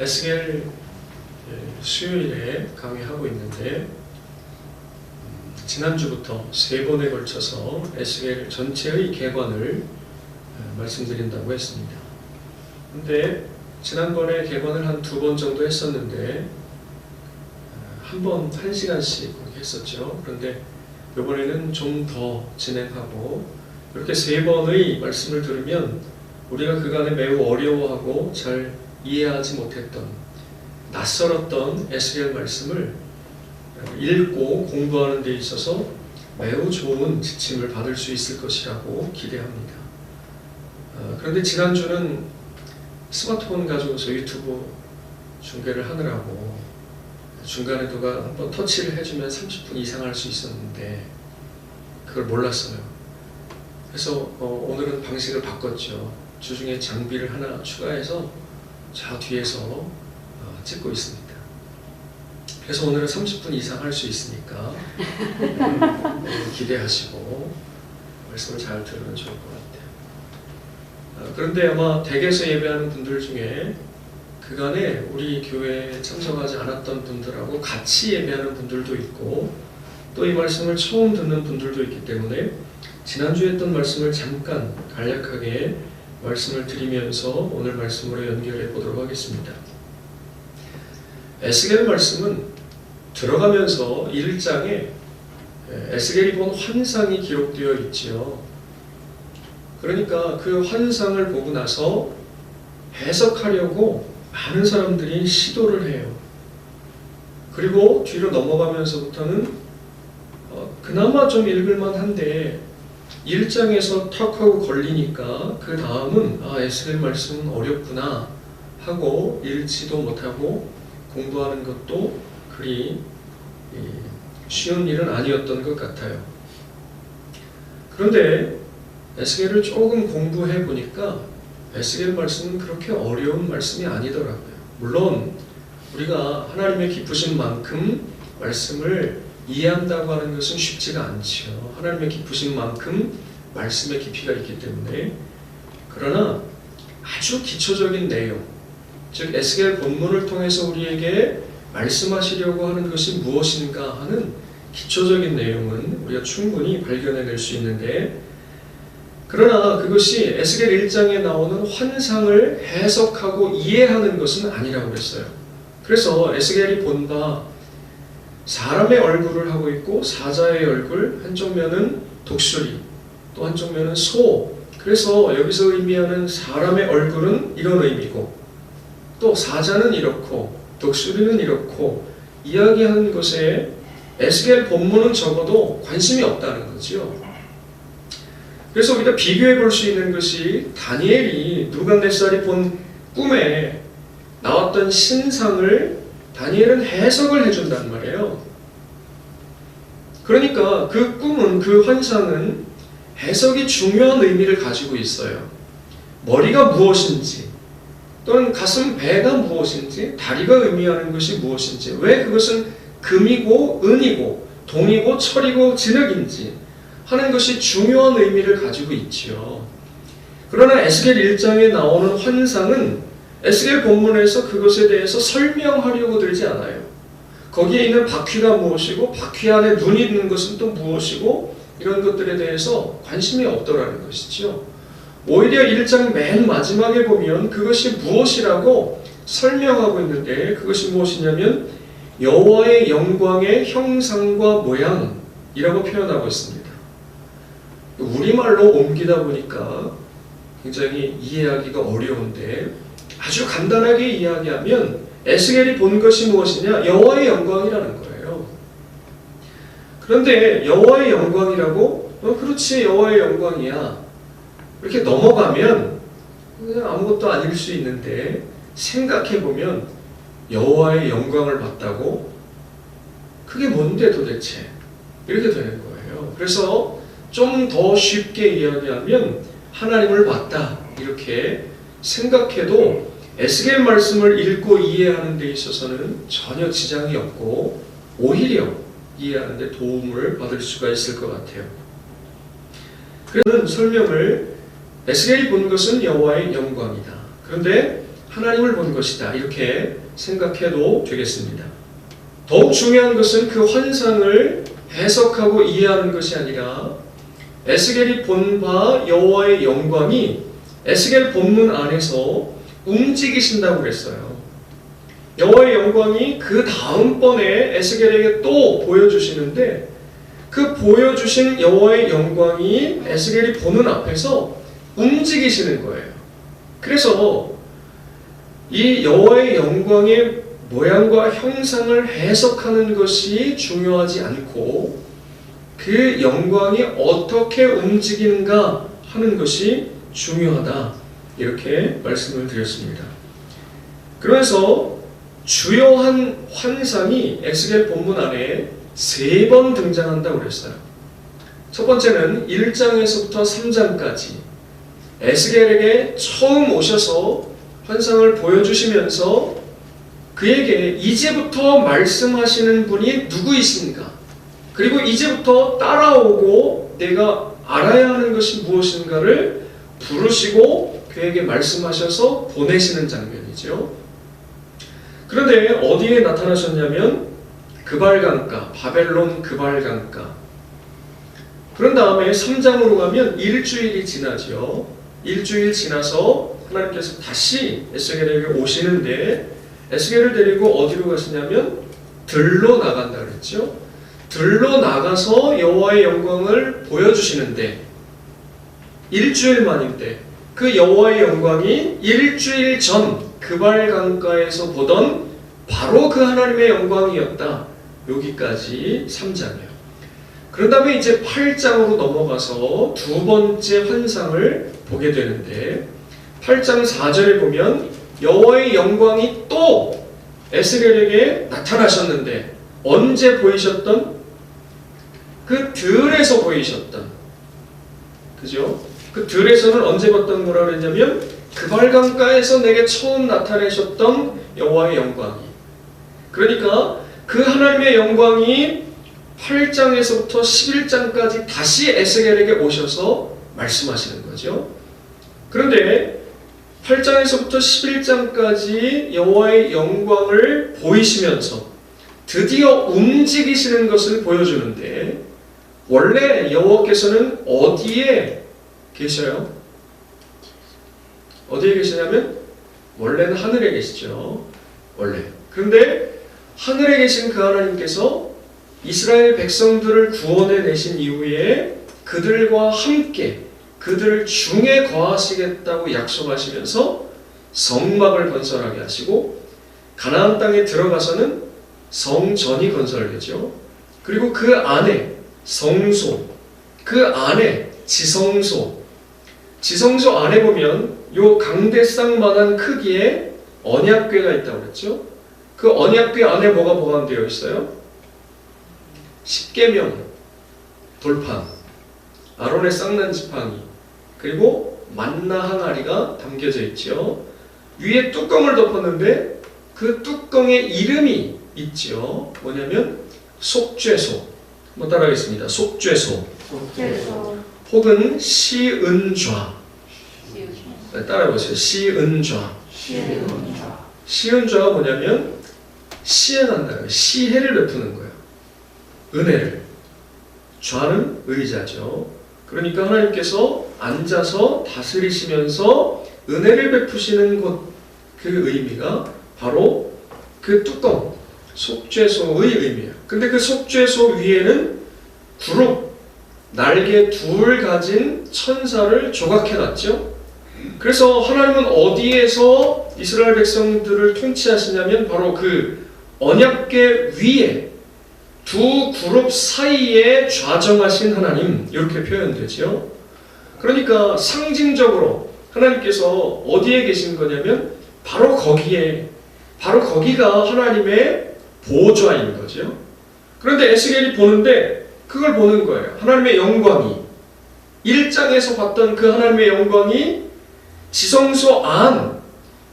에스겔 수요일에 강의하고 있는데 지난주부터 3번에 걸쳐서 에스겔 전체의 개관을 말씀드린다고 했습니다. 근데 지난번에 개관을 한 2번 정도 했었는데 한 번 1시간씩 그렇게 했었죠. 그런데 이번에는 좀 더 진행하고 이렇게 3번의 말씀을 들으면 우리가 그간에 매우 어려워하고 잘 이해하지 못했던 낯설었던 에스겔 말씀을 읽고 공부하는 데 있어서 매우 좋은 지침을 받을 수 있을 것이라고 기대합니다. 그런데 지난주는 스마트폰 가지고서 유튜브 중계를 하느라고 중간에 누가 한번 터치를 해주면 30분 이상 할 수 있었는데 그걸 몰랐어요. 그래서 오늘은 방식을 바꿨죠. 주중에 장비를 하나 추가해서 저 뒤에서 찍고 있습니다. 그래서 오늘은 30분 이상 할 수 있으니까 기대하시고 말씀을 잘 들으면 좋을 것 같아요. 그런데 아마 댁에서 예배하는 분들 중에 그간에 우리 교회에 참석하지 않았던 분들하고 같이 예배하는 분들도 있고 또 이 말씀을 처음 듣는 분들도 있기 때문에 지난주에 했던 말씀을 잠깐 간략하게 말씀을 드리면서 오늘 말씀으로 연결해 보도록 하겠습니다. 에스겔 말씀은 들어가면서 1장에 에스겔이 본 환상이 기록되어 있지요. 그러니까 그 환상을 보고 나서 해석하려고 많은 사람들이 시도를 해요. 그리고 뒤로 넘어가면서부터는 그나마 좀 읽을만 한데 1장에서 턱 하고 걸리니까 그 다음은 에스겔 말씀은 어렵구나 하고 읽지도 못하고 공부하는 것도 그리 쉬운 일은 아니었던 것 같아요. 그런데 에스겔을 조금 공부해 보니까 에스겔 말씀은 그렇게 어려운 말씀이 아니더라고요. 물론 우리가 하나님의 기쁘신 만큼 말씀을 이해한다고 하는 것은 쉽지가 않지요. 하나님의 기쁘신 만큼 말씀의 깊이가 있기 때문에. 그러나 아주 기초적인 내용, 즉 에스겔 본문을 통해서 우리에게 말씀하시려고 하는 것이 무엇인가 하는 기초적인 내용은 우리가 충분히 발견해낼 수 있는데, 그러나 그것이 에스겔 1장에 나오는 환상을 해석하고 이해하는 것은 아니라고 했어요. 그래서 에스겔이 본 바 사람의 얼굴을 하고 있고 사자의 얼굴, 한쪽 면은 독수리, 또 한쪽 면은 소. 그래서 여기서 의미하는 사람의 얼굴은 이런 의미고 또 사자는 이렇고 독수리는 이렇고 이야기하는 것에 에스겔 본문은 적어도 관심이 없다는 거죠. 그래서 우리가 비교해 볼 수 있는 것이 다니엘이 누부갓네살이 본 꿈에 나왔던 신상을 다니엘은 해석을 해준단 말이에요. 그러니까 그 꿈은, 그 환상은 해석이 중요한 의미를 가지고 있어요. 머리가 무엇인지, 또는 가슴, 배가 무엇인지, 다리가 의미하는 것이 무엇인지, 왜 그것은 금이고 은이고 동이고 철이고 진흙인지 하는 것이 중요한 의미를 가지고 있지요. 그러나 에스겔 1장에 나오는 환상은 에스겔 본문에서 그것에 대해서 설명하려고 들지 않아요. 거기에 있는 바퀴가 무엇이고 바퀴 안에 눈이 있는 것은 또 무엇이고 이런 것들에 대해서 관심이 없더라는 것이죠. 오히려 1장 맨 마지막에 보면 그것이 무엇이라고 설명하고 있는데, 그것이 무엇이냐면 여호와의 영광의 형상과 모양이라고 표현하고 있습니다. 우리말로 옮기다 보니까 굉장히 이해하기가 어려운데, 아주 간단하게 이야기하면 에스겔이 본 것이 무엇이냐? 여호와의 영광이라는 거예요. 그런데 여호와의 영광이라고 그렇지, 여호와의 영광이야, 이렇게 넘어가면 그냥 아무것도 아닐 수 있는데, 생각해보면 여호와의 영광을 봤다고? 그게 뭔데 도대체? 이렇게 되는 거예요. 그래서 좀 더 쉽게 이야기하면 하나님을 봤다, 이렇게 생각해도 에스겔 말씀을 읽고 이해하는 데 있어서는 전혀 지장이 없고 오히려 이해하는 데 도움을 받을 수가 있을 것 같아요. 그런 설명을 에스겔이 본 것은 여호와의 영광이다. 그런데 하나님을 본 것이다. 이렇게 생각해도 되겠습니다. 더욱 중요한 것은 그 환상을 해석하고 이해하는 것이 아니라 에스겔이 본 바 여호와의 영광이 에스겔 본문 안에서 움직이신다고 그랬어요. 여호와의 영광이 그 다음번에 에스겔에게 또 보여주시는데 그 보여주신 여호와의 영광이 에스겔이 보는 앞에서 움직이시는 거예요. 그래서 이 여호와의 영광의 모양과 형상을 해석하는 것이 중요하지 않고 그 영광이 어떻게 움직이는가 하는 것이 중요하다. 이렇게 말씀을 드렸습니다. 그래서 주요한 환상이 에스겔 본문 안에 3번 등장한다고 그랬어요. 첫 번째는 1장에서부터 3장까지 에스겔에게 처음 오셔서 환상을 보여주시면서 그에게 이제부터 말씀하시는 분이 누구이신가, 그리고 이제부터 따라오고 내가 알아야 하는 것이 무엇인가를 부르시고 그에게 말씀하셔서 보내시는 장면이죠. 그런데 어디에 나타나셨냐면 그발강가, 바벨론 그발강가. 그런 다음에 3장으로 가면 일주일이 지나죠. 일주일 지나서 하나님께서 다시 에스겔에게 오시는데 에스겔을 데리고 어디로 가시냐면 들로 나간다 그랬죠. 들로 나가서 여호와의 영광을 보여주시는데 일주일 만인데 그 여호와의 영광이 일주일 전 그발강가에서 보던 바로 그 하나님의 영광이었다. 여기까지 3장이에요. 그런 다음에 이제 8장으로 넘어가서 두 번째 환상을 보게 되는데 8장 4절에 보면 여호와의 영광이 또 에스겔에게 나타나셨는데 언제 보이셨던? 그 들에서 보이셨던, 그죠? 그 들에서는 언제 봤던 거라 그랬냐면 그발강가에서 내게 처음 나타내셨던 여호와의 영광이, 그러니까 그 하나님의 영광이 8장에서부터 11장까지 다시 에스겔에게 오셔서 말씀하시는 거죠. 그런데 8장에서부터 11장까지 여호와의 영광을 보이시면서 드디어 움직이시는 것을 보여주는데 원래 여호와께서는 어디에 계셔요? 어디에 계시냐면 원래는 하늘에 계시죠. 원래. 그런데 하늘에 계신 그 하나님께서 이스라엘 백성들을 구원해 내신 이후에 그들과 함께 그들 중에 거하시겠다고 약속하시면서 성막을 건설하게 하시고 가나안 땅에 들어가서는 성전이 건설되죠. 그리고 그 안에 성소, 그 안에 지성소, 지성소 안에 보면 요 강대상만한 크기의 언약궤가 있다고 그랬죠. 그 언약궤 안에 뭐가 보관되어 있어요? 십계명, 돌판, 아론의 쌍난 지팡이, 그리고 만나 항아리가 담겨져 있죠. 위에 뚜껑을 덮었는데 그 뚜껑에 이름이 있죠. 뭐냐면 속죄소. 한번 따라하겠습니다. 속죄소. 혹은 시은좌. 네, 따라해보세요. 시은좌. 시은좌가 뭐냐면 시행한다는 거예요. 시혜를 베푸는 거예요. 은혜를. 좌는 의자죠. 그러니까 하나님께서 앉아서 다스리시면서 은혜를 베푸시는 것, 그 의미가 바로 그 뚜껑, 속죄소의 의미예요. 근데 그 속죄소 위에는 구름, 날개 둘 가진 천사를 조각해놨죠. 그래서 하나님은 어디에서 이스라엘 백성들을 통치하시냐면 바로 그 언약궤 위에 두 그룹 사이에 좌정하신 하나님, 이렇게 표현되죠. 그러니까 상징적으로 하나님께서 어디에 계신 거냐면 바로 거기에, 바로 거기가 하나님의 보좌인 거죠. 그런데 에스겔이 보는데 그걸 보는 거예요. 하나님의 영광이, 1장에서 봤던 그 하나님의 영광이 지성소 안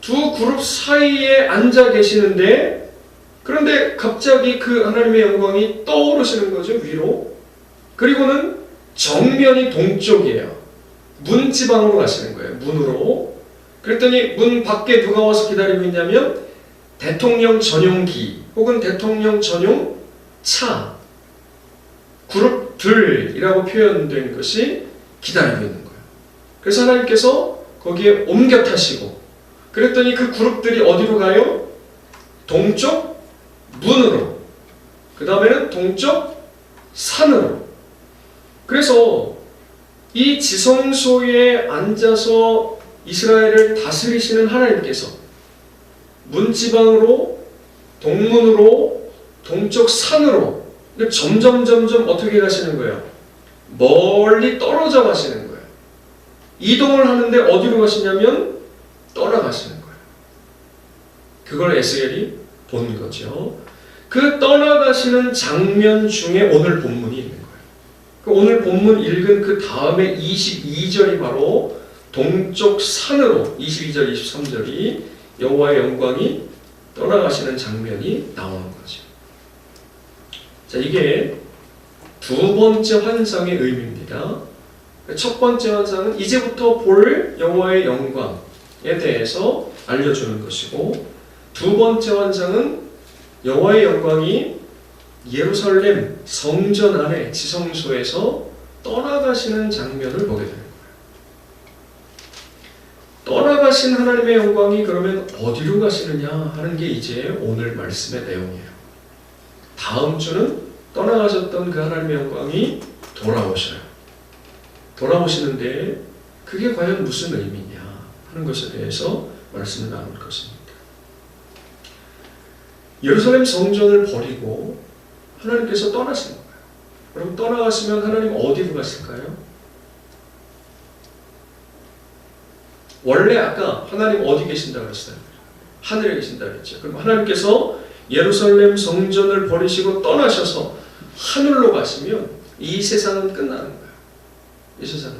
두 그룹 사이에 앉아 계시는데, 그런데 갑자기 그 하나님의 영광이 떠오르시는 거죠, 위로. 그리고는 정면이 동쪽이에요. 문지방으로 가시는 거예요, 문으로. 그랬더니 문 밖에 누가 와서 기다리고 있냐면 대통령 전용기 혹은 대통령 전용 차 그룹들이라고 표현된 것이 기다리고 있는 거예요. 그래서 하나님께서 거기에 옮겨 타시고 그랬더니 그 그룹들이 어디로 가요? 동쪽 문으로, 그 다음에는 동쪽 산으로. 그래서 이 지성소에 앉아서 이스라엘을 다스리시는 하나님께서 문지방으로, 동문으로, 동쪽 산으로 점점 어떻게 가시는 거예요? 멀리 떨어져 가시는 거예요. 이동을 하는데 어디로 가시냐면 떠나가시는 거예요. 그걸 에스겔이 본 거죠. 그 떠나가시는 장면 중에 오늘 본문이 있는 거예요. 오늘 본문 읽은 그 다음에 22절이 바로 동쪽 산으로 22절, 23절이 여호와의 영광이 떠나가시는 장면이 나오는 거죠. 자, 이게 두 번째 환상의 의미입니다. 첫 번째 환상은 이제부터 볼 여호와의 영광에 대해서 알려주는 것이고, 두 번째 환상은 여호와의 영광이 예루살렘 성전 안에 지성소에서 떠나가시는 장면을 보게 되는 거예요. 떠나가신 하나님의 영광이 그러면 어디로 가시느냐 하는 게 이제 오늘 말씀의 내용이에요. 다음 주는 떠나가셨던 그 하나님의 영광이 돌아오셔요. 돌아오시는데 그게 과연 무슨 의미냐 하는 것에 대해서 말씀을 나눌 것입니다. 예루살렘 성전을 버리고 하나님께서 떠나시는 거예요. 여러분, 떠나가시면 하나님 어디로 가실까요? 원래 아까 하나님 어디 계신다고 했어요? 하늘에 계신다고 했죠. 그럼 하나님께서 예루살렘 성전을 버리시고 떠나셔서 하늘로 가시면 이 세상은 끝나는 거예요. 이 세상은.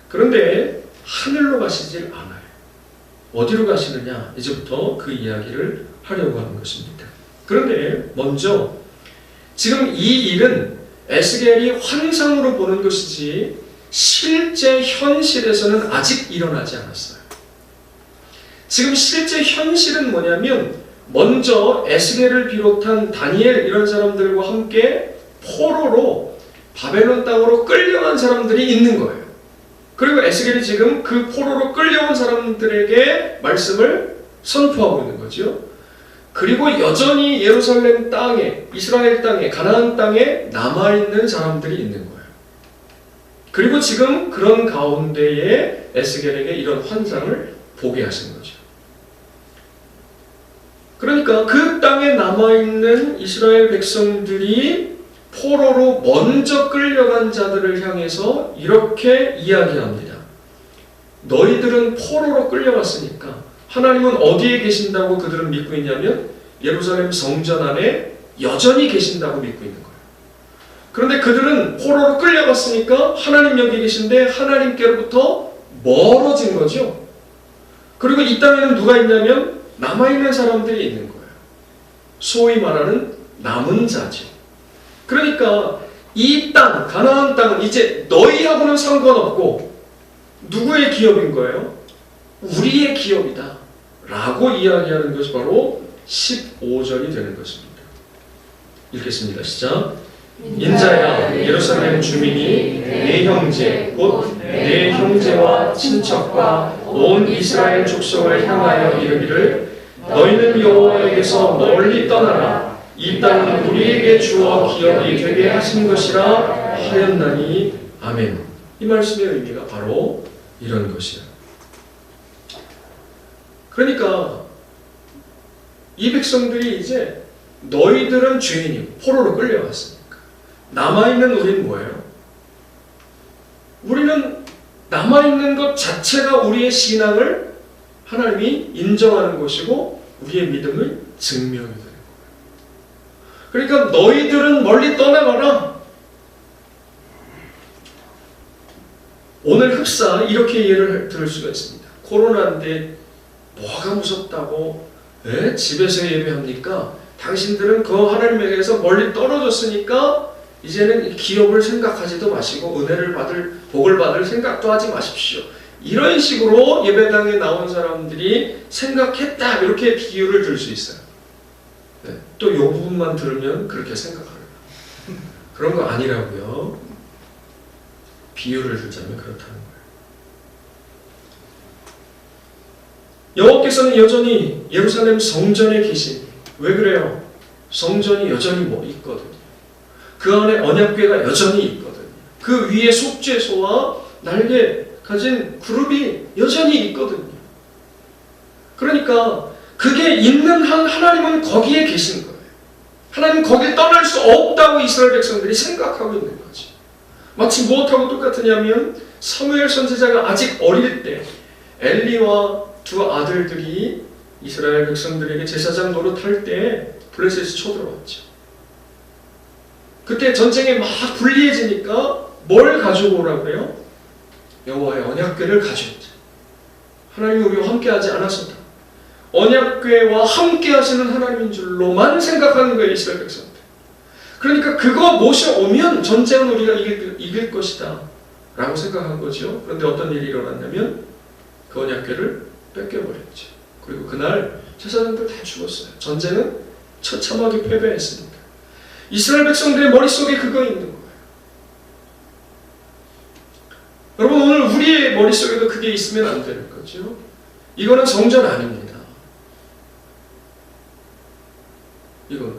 그런데 하늘로 가시질 않아요. 어디로 가시느냐? 이제부터 그 이야기를 하려고 하는 것입니다. 그런데 먼저 지금 이 일은 에스겔이 환상으로 보는 것이지 실제 현실에서는 아직 일어나지 않았어요. 지금 실제 현실은 뭐냐면 먼저 에스겔을 비롯한 다니엘 이런 사람들과 함께 포로로 바벨론 땅으로 끌려간 사람들이 있는 거예요. 그리고 에스겔이 지금 그 포로로 끌려온 사람들에게 말씀을 선포하고 있는 거죠. 그리고 여전히 예루살렘 땅에, 이스라엘 땅에, 가나안 땅에 남아있는 사람들이 있는 거예요. 그리고 지금 그런 가운데에 에스겔에게 이런 환상을 보게 하신 거죠. 그러니까 그 땅에 남아있는 이스라엘 백성들이 포로로 먼저 끌려간 자들을 향해서 이렇게 이야기합니다. 너희들은 포로로 끌려갔으니까 하나님은 어디에 계신다고 그들은 믿고 있냐면 예루살렘 성전 안에 여전히 계신다고 믿고 있는 거예요. 그런데 그들은 포로로 끌려갔으니까 하나님 여기 계신데 하나님께로부터 멀어진 거죠. 그리고 이 땅에는 누가 있냐면 남아있는 사람들이 있는 거예요. 소위 말하는 남은 자죠. 그러니까 이 땅, 가나안 땅은 이제 너희하고는 상관없고 누구의 기업인 거예요? 우리의 기업이다 라고 이야기하는 것이 바로 15절이 되는 것입니다. 읽겠습니다. 시작. 인자야, 예루살렘 주민이 내 형제 곧 내 형제와 친척과 온 이스라엘 족속을 향하여 이르기를 너희는 여호와에게서 멀리 떠나라. 이 땅은 우리에게 주어 기업이 되게 하신 것이라 하였나니 아멘. 이 말씀의 의미가 바로 이런 것이에요. 그러니까 이 백성들이 이제 너희들은 죄인이고 포로로 끌려갔으니까 남아있는 우리는 뭐예요? 우리는 남아있는 것 자체가 우리의 신앙을 하나님이 인정하는 것이고 우리의 믿음을 증명이 되는 거예요. 그러니까 너희들은 멀리 떠나가라. 오늘 흡사 이렇게 이해를 들을 수가 있습니다. 코로나인데 뭐가 무섭다고 집에서 예배합니까? 당신들은 그 하나님에게서 멀리 떨어졌으니까 이제는 기업을 생각하지도 마시고 은혜를 받을, 복을 받을 생각도 하지 마십시오. 이런 식으로 예배당에 나온 사람들이 생각했다, 이렇게 비유를 들 수 있어요. 네. 또 이 부분만 들으면 그렇게 생각하는 그런 거 아니라고요. 비유를 들자면 그렇다는 거예요. 여호와께서는 여전히 예루살렘 성전에 계신, 왜 그래요? 성전이 여전히 있거든요. 그 안에 언약궤가 여전히 있거든요. 그 위에 속죄소와 날개 가진 그룹이 여전히 있거든요. 그러니까 그게 있는 한 하나님은 거기에 계신 거예요. 하나님 거길 떠날 수 없다고 이스라엘 백성들이 생각하고 있는 거지. 마치 무엇하고 똑같으냐면 사무엘 선지자가 아직 어릴 때 엘리와 두 아들들이 이스라엘 백성들에게 제사장 노릇할 때 블레셋이 쳐들어왔죠. 그때 전쟁에 막 불리해지니까 뭘 가지고 오라고 해요? 여호와의 언약궤를 가져오자. 하나님이 우리와 함께하지 않아서다. 언약궤와 함께하시는 하나님인 줄로만 생각하는 거예요, 이스라엘 백성들. 그러니까 그거 모셔오면 전쟁은 우리가 이길 것이다 라고 생각한 거죠. 그런데 어떤 일이 일어났냐면 그 언약궤를 뺏겨버렸죠. 그리고 그날 제사장들 다 죽었어요. 전쟁은 처참하게 패배했습니다. 이스라엘 백성들의 머릿속에 그거 있는 거예요. 여러분, 오늘 우리의 머릿속에도 그게 있으면 안 되는 거죠. 이거는 성전 아닙니다. 이거는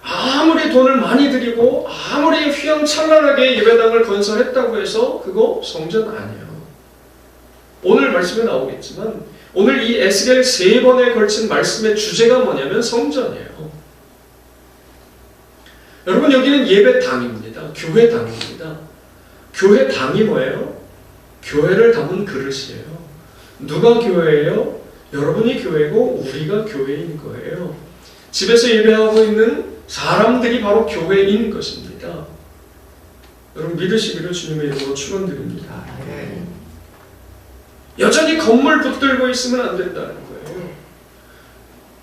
아무리 돈을 많이 들이고 아무리 휘황찬란하게 예배당을 건설했다고 해서 그거 성전 아니에요. 오늘 말씀에 나오겠지만 오늘 이 에스겔 3번에 걸친 말씀의 주제가 뭐냐면 성전이에요. 여러분, 여기는 예배당입니다. 교회당입니다. 교회당이 뭐예요? 교회를 담은 그릇이에요. 누가 교회예요? 여러분이 교회고 우리가 교회인 거예요. 집에서 예배하고 있는 사람들이 바로 교회인 것입니다. 여러분, 믿으시기를 주님의 이름으로 축원드립니다. 여전히 건물 붙들고 있으면 안 된다는 거예요.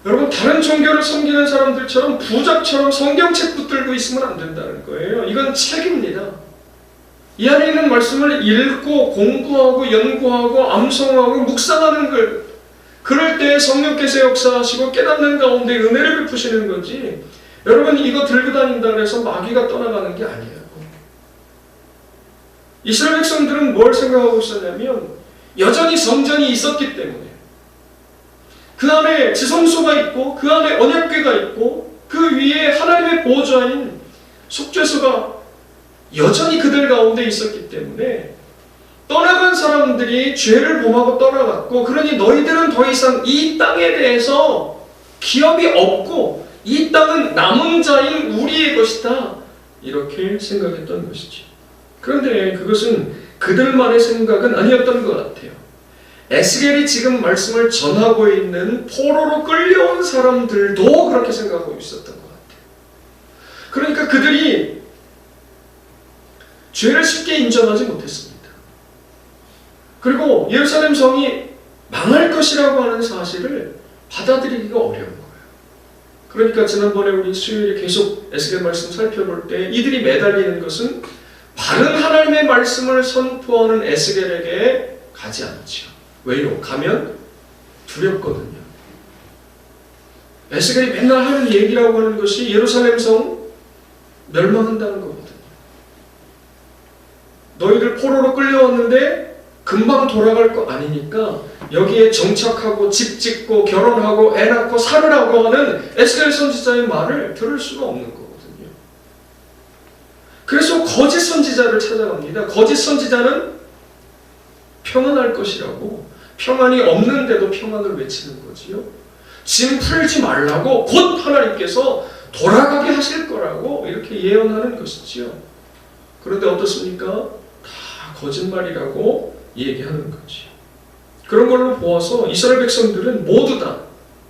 여러분, 다른 종교를 섬기는 사람들처럼 부작처럼 성경책 붙들고 있으면 안 된다는 거예요. 이건 책입니다. 이 안에 있는 말씀을 읽고 공부하고 연구하고 암송하고 묵상하는 걸, 그럴 때 성령께서 역사하시고 깨닫는 가운데 은혜를 베푸시는 거지, 여러분 이거 들고 다닌다 그래서 마귀가 떠나가는 게 아니에요. 이스라엘 백성들은 뭘 생각하고 있었냐면 여전히 성전이 있었기 때문에 그 안에 지성소가 있고 그 안에 언약궤가 있고 그 위에 하나님의 보좌인 속죄소가 여전히 그들 가운데 있었기 때문에 떠나간 사람들이 죄를 범하고 떠나갔고, 그러니 너희들은 더 이상 이 땅에 대해서 기업이 없고 이 땅은 남은 자인 우리의 것이다, 이렇게 생각했던 것이죠. 그런데 그것은 그들만의 생각은 아니었던 것 같아요. 에스겔이 지금 말씀을 전하고 있는 포로로 끌려온 사람들도 그렇게 생각하고 있었던 것 같아요. 그러니까 그들이 죄를 쉽게 인정하지 못했습니다. 그리고 예루살렘 성이 망할 것이라고 하는 사실을 받아들이기가 어려운 거예요. 그러니까 지난번에 우리 수요일에 계속 에스겔 말씀 살펴볼 때 이들이 매달리는 것은 바른 하나님의 말씀을 선포하는 에스겔에게 가지 않죠. 왜요? 가면 두렵거든요. 에스겔이 맨날 하는 얘기라고 하는 것이 예루살렘 성 멸망한다는 거거든요. 너희들 포로로 끌려왔는데 금방 돌아갈 거 아니니까 여기에 정착하고 집 짓고 결혼하고 애 낳고 살으라고 하는 에스겔 선지자의 말을 들을 수가 없는 거거든요. 그래서 거짓 선지자를 찾아갑니다. 거짓 선지자는 평안할 것이라고, 평안이 없는데도 평안을 외치는 거지요. 짐 풀지 말라고 곧 하나님께서 돌아가게 하실 거라고 이렇게 예언하는 것이지요. 그런데 어떻습니까? 다 거짓말이라고 얘기하는 거지. 그런 걸로 보아서 이스라엘 백성들은 모두 다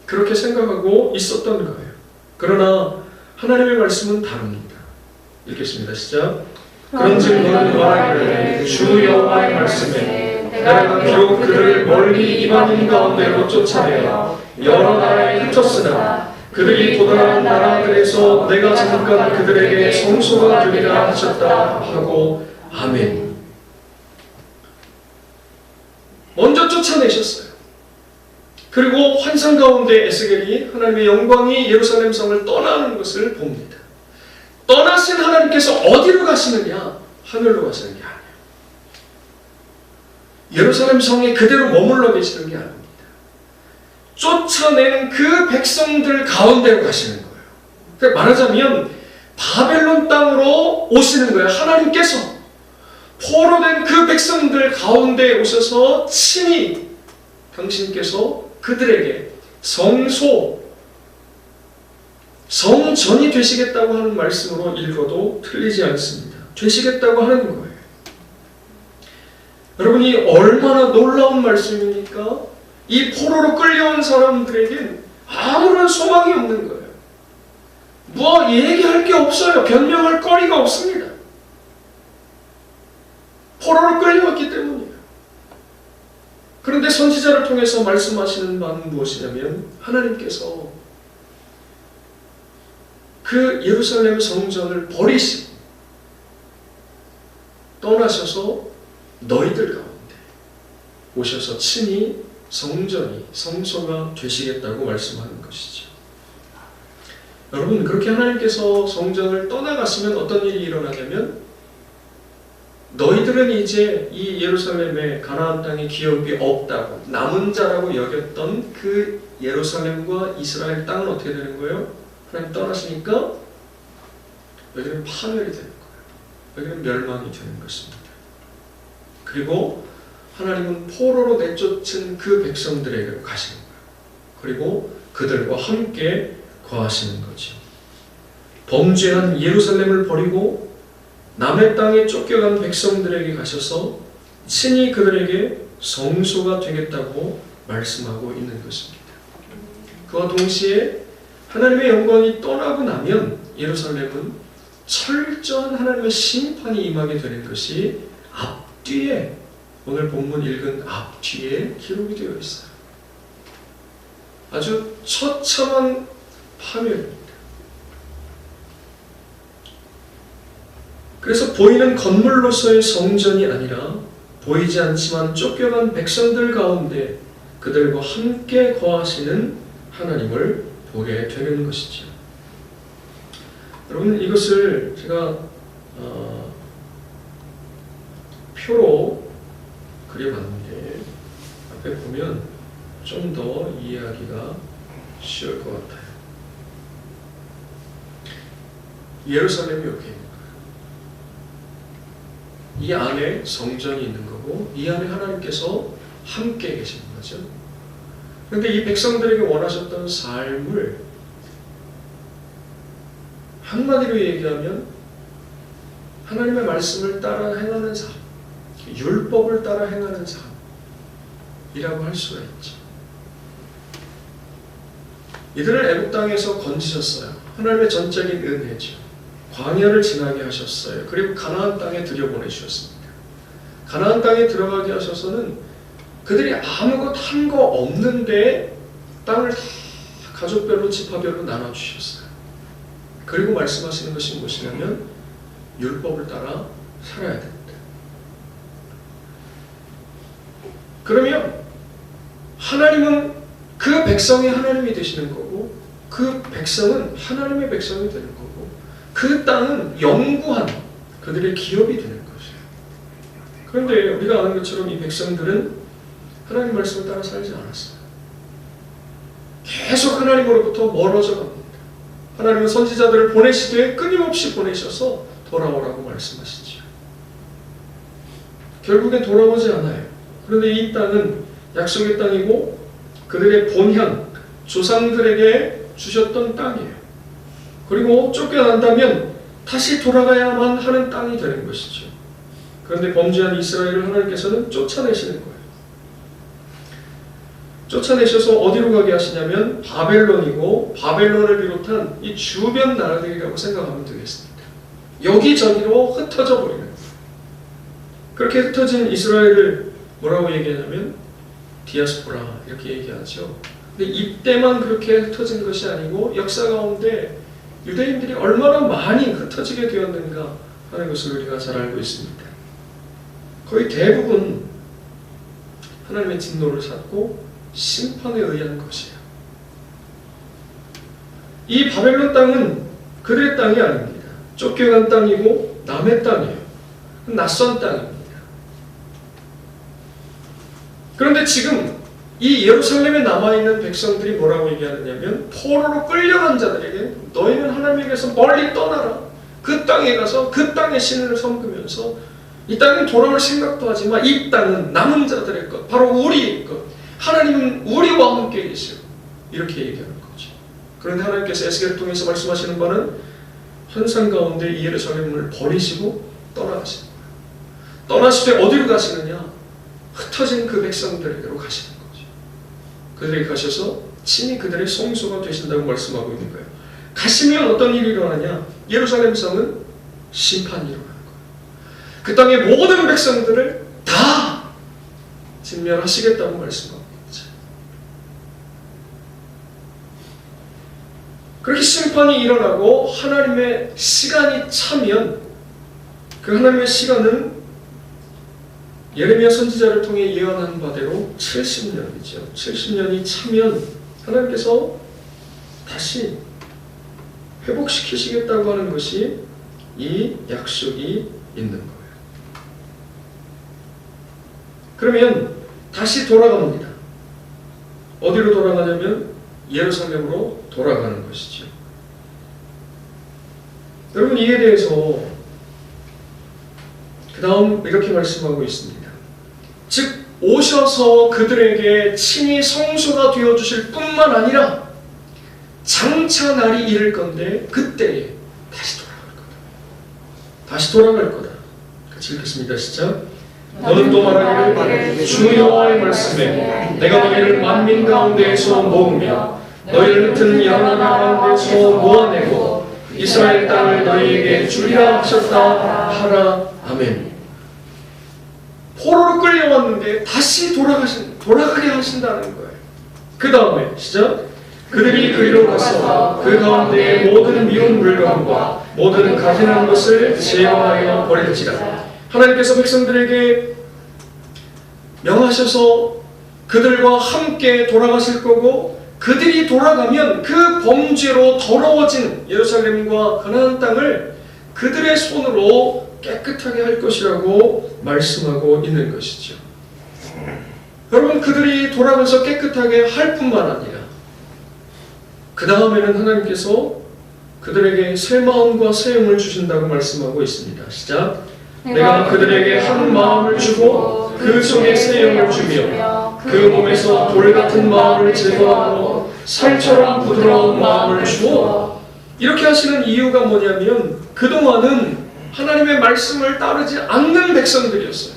그렇게 생각하고 있었던 거예요. 그러나 하나님의 말씀은 다릅니다. 읽겠습니다. 시작. 그런즉 너는 말하기를 주 여호와의 말씀에 내가 비록 그들을 멀리 이방인 가운데로 쫓아내어 여러 나라에 흩었으나 그들이 도달한 나라들에서 내가 잠깐 그들에게 성소가 되리라 하셨다 하고 아멘. 쫓아내셨어요. 그리고 환상 가운데 에스겔이 하나님의 영광이 예루살렘 성을 떠나는 것을 봅니다. 떠나신 하나님께서 어디로 가시느냐? 하늘로 가시는 게 아니에요. 예루살렘 성에 그대로 머물러 계시는 게 아닙니다. 쫓아내는 그 백성들 가운데로 가시는 거예요. 그러니까 말하자면 바벨론 땅으로 오시는 거예요. 하나님께서 포로된 그 백성들 가운데 오셔서 친히 당신께서 그들에게 성전이 되시겠다고 하는 말씀으로 읽어도 틀리지 않습니다. 되시겠다고 하는 거예요. 여러분이 얼마나 놀라운 말씀입니까? 이 포로로 끌려온 사람들에겐 아무런 소망이 없는 거예요. 뭐 얘기할 게 없어요. 변명할 거리가 없습니다. 포로로 끌려왔기 때문이에요. 그런데 선지자를 통해서 말씀하시는 바는 무엇이냐면 하나님께서 그 예루살렘 성전을 버리시고 떠나셔서 너희들 가운데 오셔서 친히 성소가 되시겠다고 말씀하는 것이죠. 여러분, 그렇게 하나님께서 성전을 떠나가시면 어떤 일이 일어나냐면 너희들은 이제 이 예루살렘의 가나안 땅에 기업이 없다고 남은 자라고 여겼던 그 예루살렘과 이스라엘 땅은 어떻게 되는 거예요? 하나님 떠나시니까 여기는 파멸이 되는 거예요. 여기는 멸망이 되는 것입니다. 그리고 하나님은 포로로 내쫓은 그 백성들에게로 가시는 거예요. 그리고 그들과 함께 거하시는 거죠. 범죄한 예루살렘을 버리고 남의 땅에 쫓겨간 백성들에게 가셔서 친히 그들에게 성소가 되겠다고 말씀하고 있는 것입니다. 그와 동시에 하나님의 영광이 떠나고 나면 예루살렘은 철저한 하나님의 심판이 임하게 되는 것이 앞뒤에, 오늘 본문 읽은 앞뒤에 기록이 되어 있어요. 아주 처참한 파멸입니다. 그래서 보이는 건물로서의 성전이 아니라 보이지 않지만 쫓겨간 백성들 가운데 그들과 함께 거하시는 하나님을 보게 되는 것이죠. 여러분, 이것을 제가 표로 그려봤는데 앞에 보면 좀 더 이해하기가 쉬울 것 같아요. 예루살렘이 여기 있는 거예요. 이 안에 성전이 있는 거고 이 안에 하나님께서 함께 계시는 거죠. 그런데 이 백성들에게 원하셨던 삶을 한마디로 얘기하면 하나님의 말씀을 따라 행하는 삶, 율법을 따라 행하는 삶이라고 할 수가 있죠. 이들을 애굽 땅에서 건지셨어요. 하나님의 전적인 은혜죠. 광야를 지나게 하셨어요. 그리고 가나안 땅에 들여보내주셨습니다. 가나안 땅에 들어가게 하셔서는 그들이 아무것 한 거 없는데 땅을 다 가족별로 지파별로 나눠주셨어요. 그리고 말씀하시는 것이 무엇이냐면 율법을 따라 살아야 됩니다. 그러면 하나님은 그 백성이 하나님이 되시는 거고 그 백성은 하나님의 백성이 되는 거고 그 땅은 영구한 그들의 기업이 되는 것이에요. 그런데 우리가 아는 것처럼 이 백성들은 하나님 말씀을 따라 살지 않았어요. 계속 하나님으로부터 멀어져 갑니다. 하나님은 선지자들을 보내시되 끊임없이 보내셔서 돌아오라고 말씀하시죠. 결국엔 돌아오지 않아요. 그런데 이 땅은 약속의 땅이고 그들의 본향, 조상들에게 주셨던 땅이에요. 그리고 쫓겨난다면 다시 돌아가야만 하는 땅이 되는 것이죠. 그런데 범죄한 이스라엘을 하나님께서는 쫓아내시는 거예요. 쫓아내셔서 어디로 가게 하시냐면 바벨론이고 바벨론을 비롯한 이 주변 나라들이라고 생각하면 되겠습니다. 여기저기로 흩어져 버리는 거예요. 그렇게 흩어진 이스라엘을 뭐라고 얘기하냐면 디아스포라 이렇게 얘기하죠. 근데 이때만 그렇게 흩어진 것이 아니고 역사 가운데 유대인들이 얼마나 많이 흩어지게 되었는가 하는 것을 우리가 잘 알고 있습니다. 거의 대부분 하나님의 진노를 샀고 심판에 의한 것이에요. 이 바벨론 땅은 그들의 땅이 아닙니다. 쫓겨간 땅이고 남의 땅이에요. 낯선 땅입니다. 그런데 지금 이 예루살렘에 남아있는 백성들이 뭐라고 얘기하느냐면 포로로 끌려간 자들에게 너희는 하나님에게서 멀리 떠나라. 그 땅에 가서 그 땅의 신을 섬기면서 이 땅은 돌아올 생각도 하지만 이 땅은 남은 자들의 것, 바로 우리의 것. 하나님은 우리와 함께 계시오. 이렇게 얘기하는 거죠. 그런데 하나님께서 에스겔을 통해서 말씀하시는 바는 환상 가운데 이 예루살렘을 버리시고 떠나가시는 거예요. 떠나실 때 어디로 가시느냐? 흩어진 그 백성들에게로 가시는 거죠. 그들에게 가셔서 친히 그들의 성소가 되신다고 말씀하고 있는 거예요. 가시면 어떤 일이 일어나냐? 예루살렘 성은 심판이 일어나는 거예요. 그 땅의 모든 백성들을 다 진멸하시겠다고 말씀하고 있죠. 그렇게 심판이 일어나고 하나님의 시간이 차면 그 하나님의 시간은 예레미야 선지자를 통해 예언한 바대로 70년이죠. 70년이 차면 하나님께서 다시 회복시키시겠다고 하는 것이 이 약속이 있는 거예요. 그러면 다시 돌아갑니다. 어디로 돌아가냐면 예루살렘으로 돌아가는 것이죠. 여러분 이에 대해서 그 다음 이렇게 말씀하고 있습니다. 즉 오셔서 그들에게 친히 성소가 되어주실 뿐만 아니라 장차 날이 이를 건데 그때에 다시 돌아갈 거다. 다시 돌아갈 거다. 같이 읽겠습니다. 시작. 너는 또 말하기를 주 여호와의 말씀에 내가 너희를 만민 가운데에서 모으며 너희를 흩은 여러 나라 가운데서 모아내고 이스라엘 땅을 너희에게 주리라 하셨다 하라. 아멘. 포로로 끌려왔는데 다시 돌아가게 하신다는 거예요. 그 다음에 시작. 그들이 그리로 가서 그 가운데 모든 미운 물건과 모든 가진한 것을 제어하여 버릴지라. 하나님께서 백성들에게 명하셔서 그들과 함께 돌아가실 거고 그들이 돌아가면 그 범죄로 더러워진 예루살렘과 가나안 땅을 그들의 손으로 깨끗하게 할 것이라고 말씀하고 있는 것이죠. 여러분 그들이 돌아가서 깨끗하게 할 뿐만 아니라 그 다음에는 하나님께서 그들에게 새 마음과 새 영을 주신다고 말씀하고 있습니다. 시작. 내가 그들에게 한 마음을 주고 그 속에 새 영을 주며 그 몸에서 돌 같은 마음을 제거하고 살처럼 부드러운 마음을 주어. 이렇게 하시는 이유가 뭐냐면 그동안은 하나님의 말씀을 따르지 않는 백성들이었어요.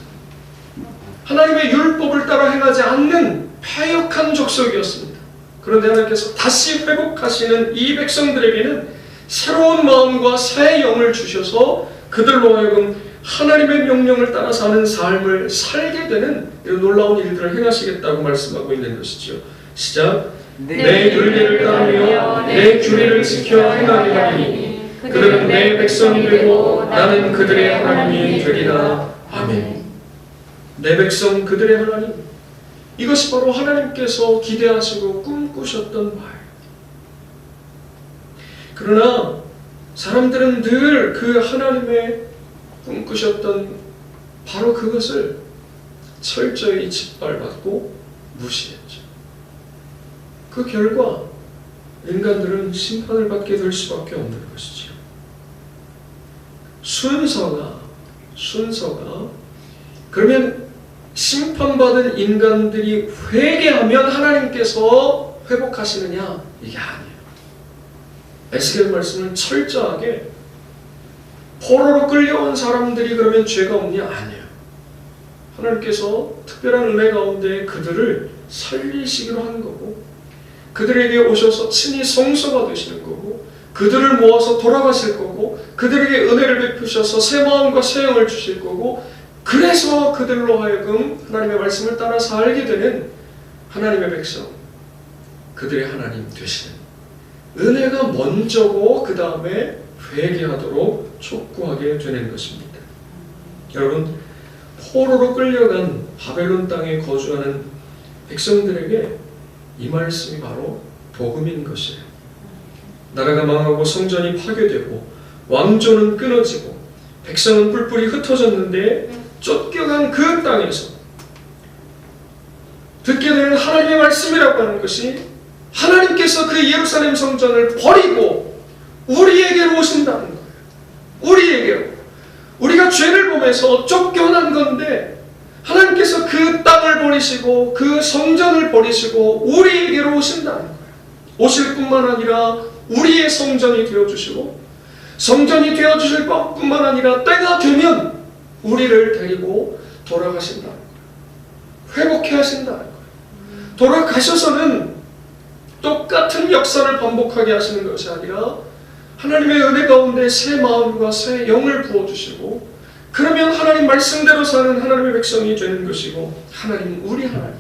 하나님의 율법을 따라 행하지 않는 패역한 족속이었습니다. 그런데 하나님께서 다시 회복하시는 이 백성들에게는 새로운 마음과 새 영을 주셔서 그들로 하여금 하나님의 명령을 따라 사는 삶을 살게 되는 이런 놀라운 일들을 행하시겠다고 말씀하고 있는 것이죠. 시작. 내 율례를 따르며 내 규례를 지켜 행하게 하리니 그들은 내 백성이 되고 나는 그들의 하나님이 되리라. 아멘. 내 백성 그들의 하나님, 이것이 바로 하나님께서 기대하시고 꿈꾸셨던 말. 그러나 사람들은 늘 그 하나님의 꿈꾸셨던 바로 그것을 철저히 짓밟았고 무시했죠. 그 결과 인간들은 심판을 받게 될 수밖에 없는 것이죠. 순서가 그러면 심판받은 인간들이 회개하면 하나님께서 회복하시느냐? 이게 아니에요. 에스겔 말씀은 철저하게 포로로 끌려온 사람들이 그러면 죄가 없냐? 아니에요. 하나님께서 특별한 은혜 가운데 그들을 살리시기로 한 거고 그들에게 오셔서 친히 성소가 되시는 거고 그들을 모아서 돌아가실 거고 그들에게 은혜를 베푸셔서 새 마음과 새 영을 주실 거고 그래서 그들로 하여금 하나님의 말씀을 따라 살게 되는 하나님의 백성, 그들의 하나님 되시는 은혜가 먼저고 그 다음에 회개하도록 촉구하게 되는 것입니다. 여러분 포로로 끌려간 바벨론 땅에 거주하는 백성들에게 이 말씀이 바로 복음인 것이에요. 나라가 망하고 성전이 파괴되고 왕조는 끊어지고 백성은 뿔뿔이 흩어졌는데 쫓겨간 그 땅에서 듣게 되는 하나님의 말씀이라고 하는 것이 하나님께서 그 예루살렘 성전을 버리고 우리에게로 오신다는 거예요. 우리에게로. 우리가 죄를 범해서 쫓겨난 건데 하나님께서 그 땅을 버리시고 그 성전을 버리시고 우리에게로 오신다는 거예요. 오실 뿐만 아니라 우리의 성전이 되어주시고 성전이 되어주실 뿐만 아니라 때가 되면 우리를 데리고 돌아가신다는 거예요. 회복해 하신다는 거예요. 돌아가셔서는 똑같은 역사를 반복하게 하시는 것이 아니라 하나님의 은혜 가운데 새 마음과 새 영을 부어주시고 그러면 하나님 말씀대로 사는 하나님의 백성이 되는 것이고 하나님 우리 하나님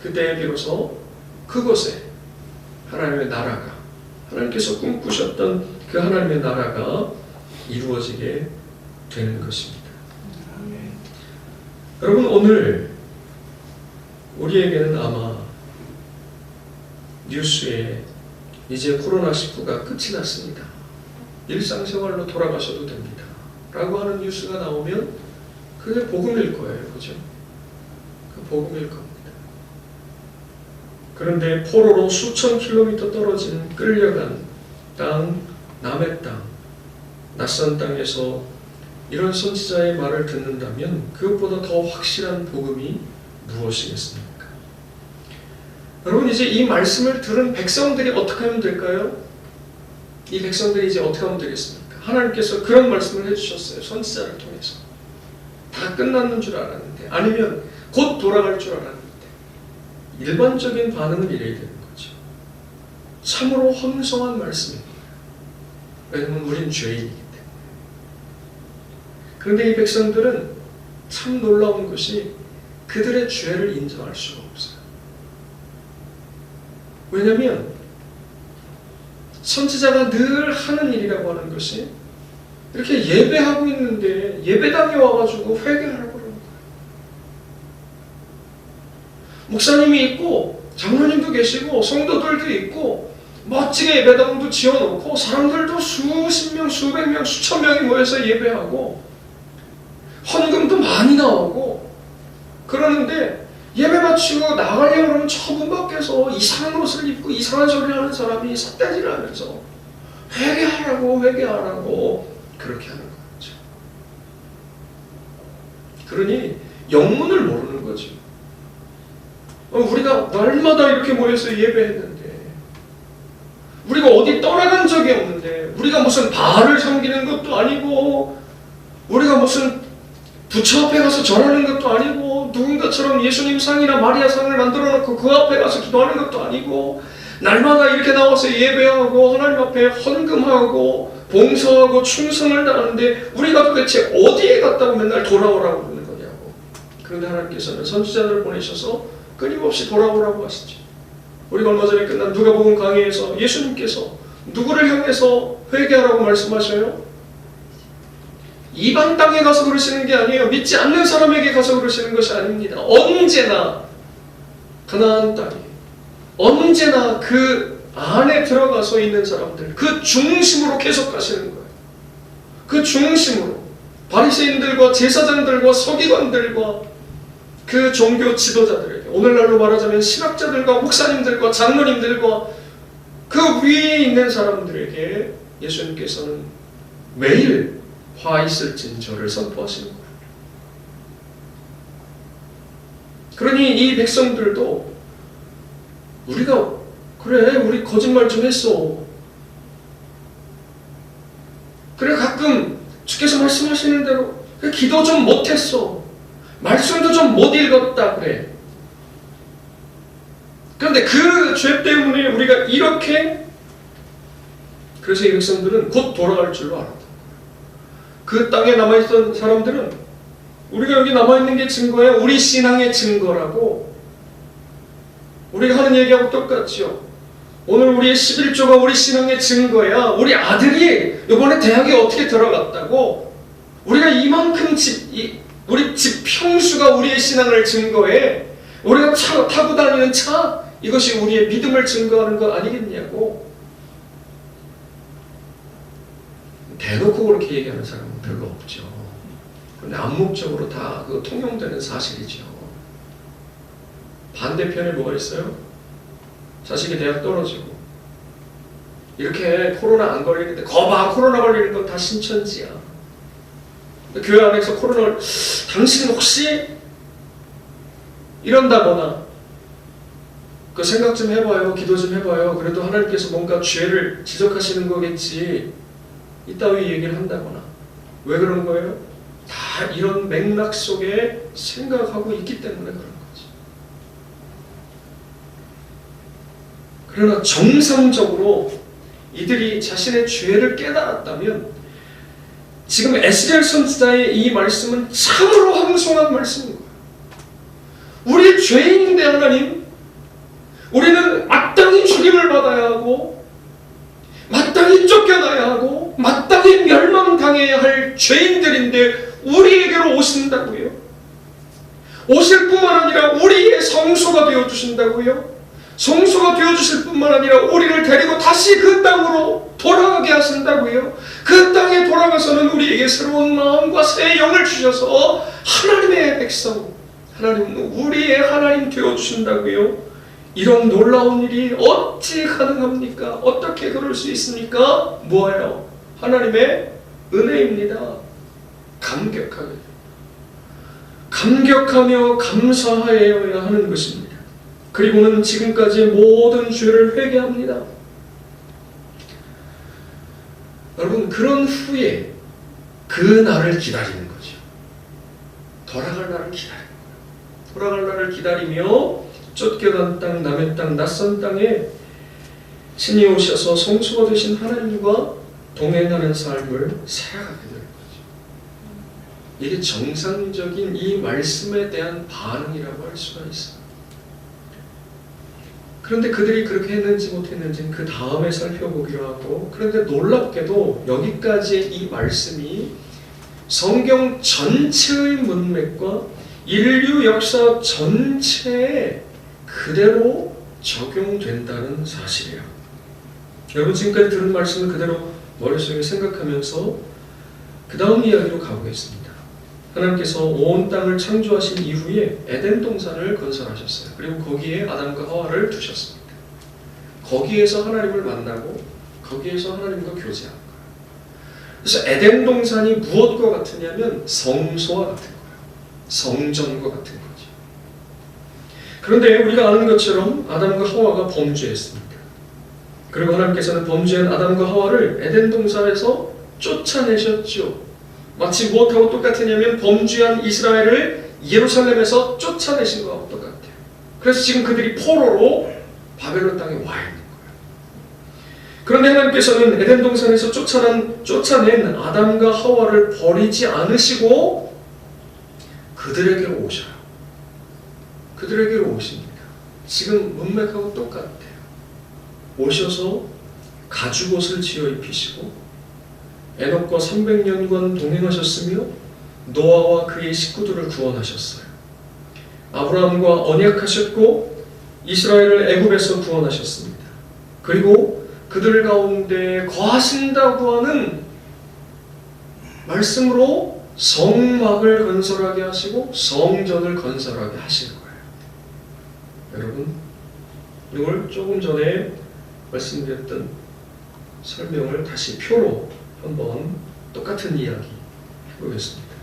그때 비로소 그곳에 하나님의 나라가 하나님께서 꿈꾸셨던 그 하나님의 나라가 이루어지게 되는 것입니다. 여러분 오늘 우리에게는 아마 뉴스에 이제 코로나19가 끝이 났습니다. 일상생활로 돌아가셔도 됩니다. 라고 하는 뉴스가 나오면 그게 복음일 거예요. 그죠? 그 복음일 겁니다. 그런데 포로로 수천 킬로미터 떨어진 끌려간 땅, 남의 땅, 낯선 땅에서 이런 선지자의 말을 듣는다면 그것보다 더 확실한 복음이 무엇이겠습니까? 여러분 이제 이 말씀을 들은 백성들이 어떻게 하면 될까요? 이 백성들이 이제 어떻게 하면 되겠습니까? 하나님께서 그런 말씀을 해주셨어요. 선지자를 통해서. 다 끝났는 줄 알았는데 아니면 곧 돌아갈 줄 알았는데 일반적인 반응은 이래야 되는 거죠. 참으로 황송한 말씀입니다. 왜냐하면 우린 죄인이기 때문에. 그런데 이 백성들은 참 놀라운 것이 그들의 죄를 인정할 수가 없어요. 왜냐하면 선지자가 늘 하는 일이라고 하는 것이 이렇게 예배하고 있는데 예배당에 와가지고 회개하라고 그러는 거예요. 목사님이 있고 장로님도 계시고 성도들도 있고 멋지게 예배당도 지어놓고 사람들도 수십 명, 수백 명, 수천 명이 모여서 예배하고 헌금도 많이 나오고 그러는데 예배 마치고 나가려고 그러면 저 문 밖에서 이상한 옷을 입고 이상한 소리를 하는 사람이 삿대질을 하면서 회개하라고 그렇게 하는 거죠. 그러니 영문을 모르는 거죠. 우리가 날마다 이렇게 모여서 예배했는데 우리가 어디 떠나간 적이 없는데 우리가 무슨 바알을 섬기는 것도 아니고 우리가 무슨 부처 앞에 가서 절하는 것도 아니고 누군가처럼 예수님 상이나 마리아 상을 만들어 놓고 그 앞에 가서 기도하는 것도 아니고 날마다 이렇게 나와서 예배하고 하나님 앞에 헌금하고 봉사하고 충성을 다하는데 우리가 도대체 어디에 갔다고 맨날 돌아오라고 그러는 거냐고. 그런데 하나님께서는 선지자들을 보내셔서 끊임없이 돌아오라고 하시죠. 우리가 얼마 전에 끝난 누가복음 강의에서 예수님께서 누구를 향해서 회개하라고 말씀하셔요? 이방 땅에 가서 그러시는 게 아니에요. 믿지 않는 사람에게 가서 그러시는 것이 아닙니다. 언제나 가나안 땅에 언제나 그 안에 들어가서 있는 사람들 그 중심으로 계속 가시는 거예요. 그 중심으로 바리새인들과 제사장들과 서기관들과 그 종교 지도자들에게 오늘날로 말하자면 신학자들과 목사님들과 장로님들과 그 위에 있는 사람들에게 예수님께서는 매일 화 있을진저를 선포하시는 거예요. 그러니 이 백성들도 우리가 그래 우리 거짓말 좀 했어. 그래 가끔 주께서 말씀하시는 대로 그래, 기도 좀 못했어. 말씀도 좀 못 읽었다 그래. 그런데 그 죄 때문에 우리가 이렇게 그래서 이 백성들은 곧 돌아갈 줄로 알았다. 그 땅에 남아있던 사람들은 우리가 여기 남아있는 게 증거야. 우리 신앙의 증거라고. 우리가 하는 얘기하고 똑같죠. 오늘 우리의 11조가 우리 신앙의 증거야. 우리 아들이 이번에 대학에 어떻게 들어갔다고. 우리가 이만큼 우리 집 평수가 우리의 신앙을 증거해. 우리가 타고 다니는 차, 이것이 우리의 믿음을 증거하는 거 아니겠냐고. 대놓고 그렇게 얘기하는 사람은 별로 없죠. 근데 암묵적으로 다 그 통용되는 사실이죠. 반대편에 뭐가 있어요? 자식이 대학 떨어지고 이렇게 코로나 안 걸리는데 거봐, 코로나 걸리는 건 다 신천지야. 교회 안에서 코로나를, 당신 혹시 이런다거나 그 생각 좀 해봐요, 기도 좀 해봐요. 그래도 하나님께서 뭔가 죄를 지적하시는 거겠지, 이따위 얘기를 한다거나. 왜 그런 거예요? 다 이런 맥락 속에 생각하고 있기 때문에 그런 거지. 그러나 정상적으로 이들이 자신의 죄를 깨달았다면 지금 에스겔 선지자의 이 말씀은 참으로 황송한 말씀인 거예요. 우리 죄인인데 하나님, 우리는 마땅히 죽임을 받아야 하고 마땅히 쫓겨나야 하고 마땅히 멸망당해야 할 죄인들인데 우리에게로 오신다고요. 오실 뿐만 아니라 우리의 성소가 되어주신다고요. 성소가 되어주실 뿐만 아니라 우리를 데리고 다시 그 땅으로 돌아가게 하신다고요. 그 땅에 돌아가서는 우리에게 새로운 마음과 새 영을 주셔서 하나님의 백성, 하나님은 우리의 하나님 되어주신다고요. 이런 놀라운 일이 어찌 가능합니까? 어떻게 그럴 수 있습니까? 뭐예요? 하나님의 은혜입니다. 감격하며 감사하여야 하는 것입니다. 그리고는 지금까지의 모든 죄를 회개합니다. 여러분, 그런 후에 그 날을 기다리는 거죠. 돌아갈 날을 기다리는 거예요. 돌아갈 날을 기다리며 쫓겨난 땅, 남의 땅, 낯선 땅에 신이 오셔서 성소가 되신 하나님과 동행하는 삶을 살아가게 되는 거죠. 이게 정상적인 이 말씀에 대한 반응이라고 할 수가 있어요. 그런데 그들이 그렇게 했는지 못했는지는 그 다음에 살펴보기로 하고, 그런데 놀랍게도 여기까지의 이 말씀이 성경 전체의 문맥과 인류 역사 전체에 그대로 적용된다는 사실이에요. 여러분, 지금까지 들은 말씀을 그대로 머릿속에 생각하면서 그 다음 이야기로 가보겠습니다. 하나님께서 온 땅을 창조하신 이후에 에덴 동산을 건설하셨어요. 그리고 거기에 아담과 하와를 두셨습니다. 거기에서 하나님을 만나고 거기에서 하나님과 교제한 거예요. 그래서 에덴 동산이 무엇과 같으냐면 성소와 같은 거예요. 성전과 같은 거죠. 그런데 우리가 아는 것처럼 아담과 하와가 범죄했습니다. 그리고 하나님께서는 범죄한 아담과 하와를 에덴 동산에서 쫓아내셨죠. 마치 무엇하고 똑같으냐면 범죄한 이스라엘을 예루살렘에서 쫓아내신 것하고 똑같아요. 그래서 지금 그들이 포로로 바벨론 땅에 와 있는 거예요. 그런데 하나님께서는 에덴 동산에서 쫓아낸 아담과 하와를 버리지 않으시고 그들에게로 오셔요. 그들에게로 오십니다. 지금 문맥하고 똑같아요. 오셔서 가죽옷을 지어 입히시고 에녹과 300년간 동행하셨으며 노아와 그의 식구들을 구원하셨어요. 아브라함과 언약하셨고 이스라엘을 애굽에서 구원하셨습니다. 그리고 그들 가운데 거하신다고 하는 말씀으로 성막을 건설하게 하시고 성전을 건설하게 하신 거예요. 여러분, 이걸 조금 전에 말씀드렸던 설명을 다시 표로 한번 똑같은 이야기 해보겠습니다.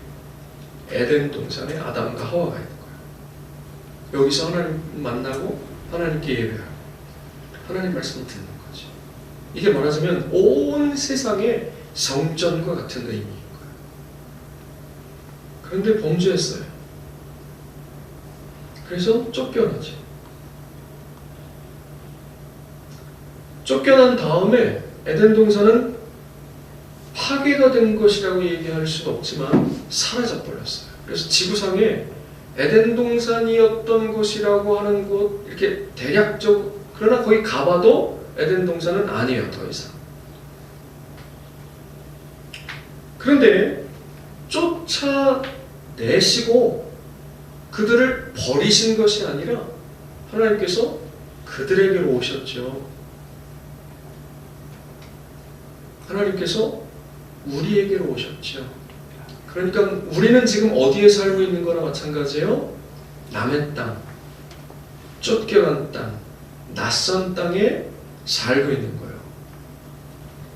에덴 동산에 아담과 하와가 있는 거예요. 여기서 하나님 만나고 하나님께 예배하고 하나님 말씀을 듣는 거죠. 이게 말하자면 온 세상의 성전과 같은 의미인 거예요. 그런데 범죄했어요. 그래서 쫓겨나죠. 쫓겨난 다음에 에덴 동산은 파괴가 된 것이라고 얘기할 수는 없지만 사라져버렸어요. 그래서 지구상에 에덴 동산이었던 곳이라고 하는 곳, 이렇게 대략적, 그러나 거기 가봐도 에덴 동산은 아니에요, 더 이상. 그런데 내시고 그들을 버리신 것이 아니라 하나님께서 그들에게로 오셨죠. 하나님께서 우리에게로 오셨죠. 그러니까 우리는 지금 어디에 살고 있는 거나 마찬가지예요. 남의 땅, 쫓겨난 땅, 낯선 땅에 살고 있는 거예요.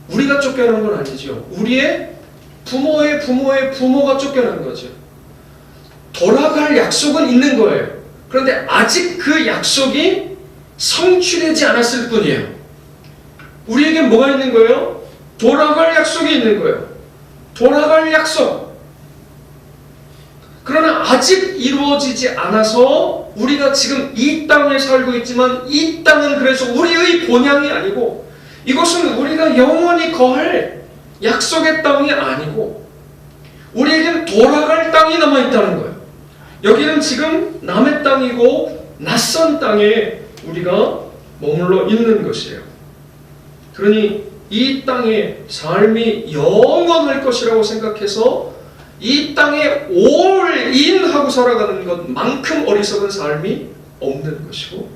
우리가 쫓겨난 건 아니죠. 우리의 부모의 부모의 부모가 쫓겨난 거죠. 돌아갈 약속은 있는 거예요. 그런데 아직 그 약속이 성취되지 않았을 뿐이에요. 우리에게 뭐가 있는 거예요? 돌아갈 약속이 있는 거예요. 돌아갈 약속. 그러나 아직 이루어지지 않아서 우리가 지금 이 땅에 살고 있지만 이 땅은 그래서 우리의 본향이 아니고 이것은 우리가 영원히 거할 약속의 땅이 아니고 우리에겐 돌아갈 땅이 남아있다는 거예요. 여기는 지금 남의 땅이고 낯선 땅에 우리가 머물러 있는 것이에요. 그러니 이 땅의 삶이 영원할 것이라고 생각해서 이 땅에 올인하고 살아가는 것만큼 어리석은 삶이 없는 것이고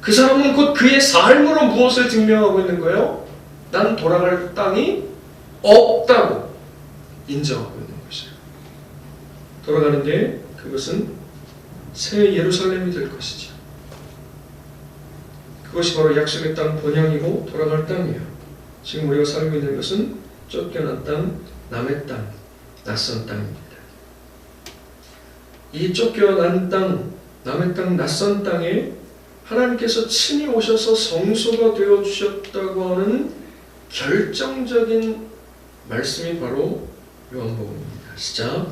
그 사람은 곧 그의 삶으로 무엇을 증명하고 있는 거예요? 난 돌아갈 땅이 없다고 인정하고 있는 것이에요. 돌아가는데 그것은 새 예루살렘이 될 것이죠. 그것이 바로 약속의 땅 본향이고 돌아갈 땅이에요. 지금 우리가 살고 있는 것은 쫓겨난 땅, 남의 땅, 낯선 땅입니다. 이 쫓겨난 땅, 남의 땅, 낯선 땅에 하나님께서 친히 오셔서 성소가 되어 주셨다고 하는 결정적인 말씀이 바로 요한복음입니다. 시작.